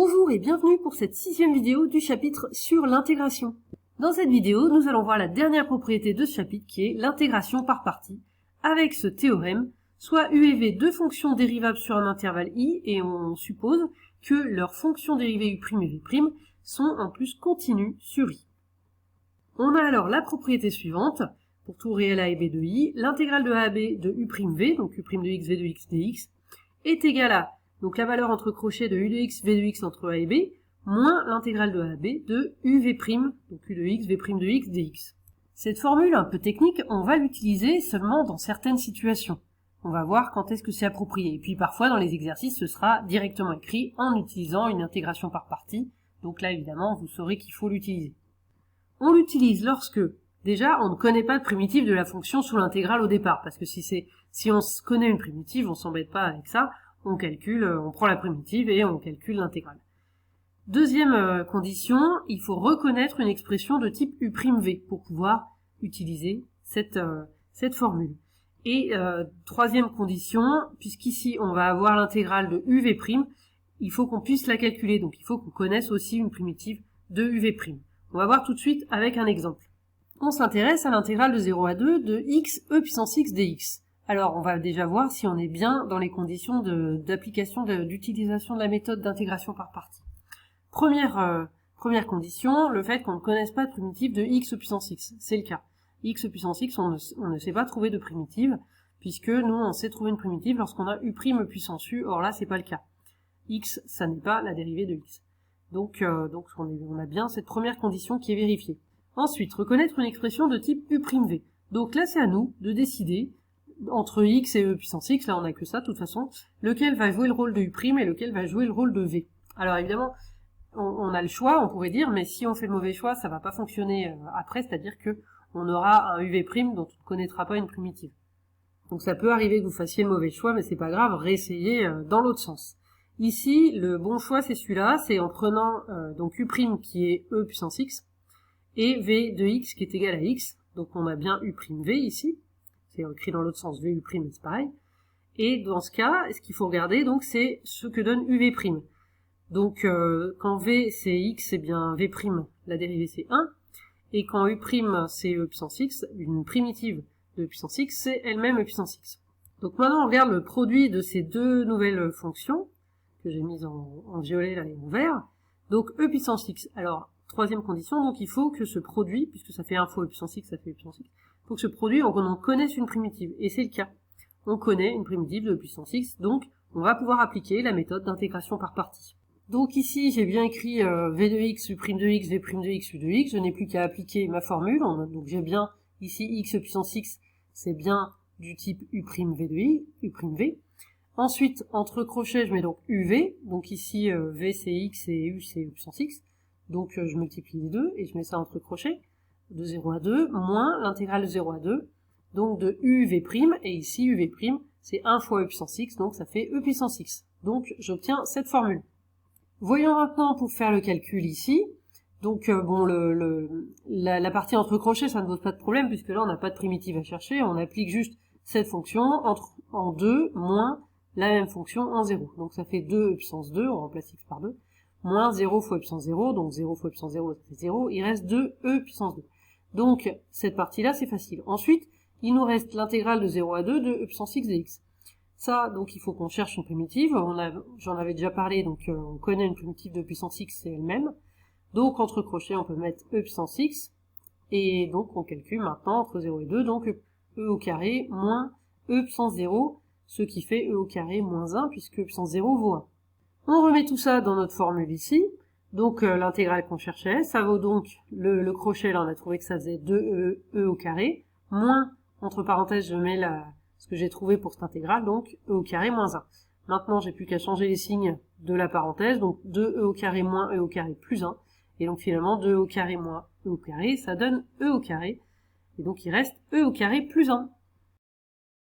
Bonjour et bienvenue pour cette 6e vidéo du chapitre sur l'intégration. Dans cette vidéo, nous allons voir la dernière propriété de ce chapitre qui est l'intégration par partie, avec ce théorème, soit U et V deux fonctions dérivables sur un intervalle I, et on suppose que leurs fonctions dérivées U' et V' sont en plus continues sur I. On a alors la propriété suivante, pour tout réel A et B de I, l'intégrale de A à B de U'V, donc U' de x, V de x dx, est égale à donc la valeur entre crochets de U de x, V de x entre A et B, moins l'intégrale de A à B de UV', donc U de x, V' de x dx. Cette formule un peu technique, on va l'utiliser seulement dans certaines situations. On va voir quand est-ce que c'est approprié. Et puis parfois dans les exercices, ce sera directement écrit en utilisant une intégration par partie. Donc là évidemment, vous saurez qu'il faut l'utiliser. On l'utilise lorsque, déjà, on ne connaît pas de primitive de la fonction sous l'intégrale au départ. Parce que si on connaît une primitive, on s'embête pas avec ça. On calcule, on prend la primitive et on calcule l'intégrale. Deuxième condition, il faut reconnaître une expression de type U'V pour pouvoir utiliser cette formule. Et troisième condition, puisqu'ici on va avoir l'intégrale de UV', il faut qu'on puisse la calculer, donc il faut qu'on connaisse aussi une primitive de UV'. On va voir tout de suite avec un exemple. On s'intéresse à l'intégrale de 0 à 2 de x e puissance x dx. Alors, on va déjà voir si on est bien dans les conditions d'application, d'utilisation de la méthode d'intégration par partie. Première condition, le fait qu'on ne connaisse pas de primitive de x puissance x. C'est le cas. X puissance x, on ne sait pas trouver de primitive, puisque nous, on sait trouver une primitive lorsqu'on a U' puissance u, or là, c'est pas le cas. X, ça n'est pas la dérivée de x. Donc on a bien cette première condition qui est vérifiée. Ensuite, reconnaître une expression de type U'V. Donc là, c'est à nous de décider entre x et e puissance x, là on n'a que ça de toute façon, lequel va jouer le rôle de U' et lequel va jouer le rôle de V. Alors évidemment, on a le choix, on pourrait dire, mais si on fait le mauvais choix, ça va pas fonctionner après, c'est-à-dire que on aura un UV' dont on ne connaîtra pas une primitive. Donc ça peut arriver que vous fassiez le mauvais choix, mais c'est pas grave, réessayez dans l'autre sens. Ici, le bon choix c'est celui-là, c'est en prenant donc U' qui est e puissance x, et V de x qui est égal à x, donc on a bien U'V ici, c'est écrit dans l'autre sens, VU', c'est pareil. Et dans ce cas, ce qu'il faut regarder, donc, c'est ce que donne UV'. Donc, quand V, c'est x, c'est bien V', la dérivée, c'est 1. Et quand U', c'est e puissance x, une primitive de puissance x, c'est elle-même e puissance x. Donc maintenant, on regarde le produit de ces deux nouvelles fonctions, que j'ai mises en violet là, et en vert. Donc, e puissance x. Alors, troisième condition, donc il faut que ce produit, puisque ça fait 1 fois e puissance x, ça fait e puissance x, il faut que ce produit, on connaisse une primitive. Et c'est le cas. On connaît une primitive de puissance x, donc on va pouvoir appliquer la méthode d'intégration par partie. Donc ici, j'ai bien écrit v de x, u' de x, v' de x, u de x. Je n'ai plus qu'à appliquer ma formule. Donc j'ai bien ici x puissance x, c'est bien du type U'V de i, U'V. Ensuite, entre crochets, je mets donc uv. Donc ici, v c'est x et u c'est u puissance x. Donc je multiplie les deux et je mets ça entre crochets. De 0 à 2, moins l'intégrale de 0 à 2, donc de UV', et ici UV', c'est 1 fois e puissance x, donc ça fait e puissance x. Donc j'obtiens cette formule. Voyons maintenant pour faire le calcul ici. Donc bon, la partie entre crochets, ça ne pose pas de problème, puisque là on n'a pas de primitive à chercher, on applique juste cette fonction en 2 moins la même fonction en 0. Donc ça fait 2 e puissance 2, on remplace x par 2, moins 0 fois e puissance 0, donc 0 fois e puissance 0, ça fait 0, il reste 2 e puissance 2. Donc, cette partie-là, c'est facile. Ensuite, il nous reste l'intégrale de 0 à 2 de e puissance x dx. Ça, donc, il faut qu'on cherche une primitive. J'en avais déjà parlé, donc on connaît une primitive de puissance x, c'est elle-même. Donc, entre crochets, on peut mettre e puissance x. Et donc, on calcule maintenant entre 0 et 2, donc e au carré moins e puissance 0, ce qui fait e au carré moins 1, puisque e puissance 0 vaut 1. On remet tout ça dans notre formule ici. Donc l'intégrale qu'on cherchait, ça vaut donc le crochet, là on a trouvé que ça faisait 2e au carré, moins, entre parenthèses, je mets ce que j'ai trouvé pour cette intégrale, donc e au carré moins 1. Maintenant, j'ai plus qu'à changer les signes de la parenthèse, donc 2e au carré moins e au carré plus 1, et donc finalement 2e au carré moins e au carré, ça donne e au carré, et donc il reste e au carré plus 1.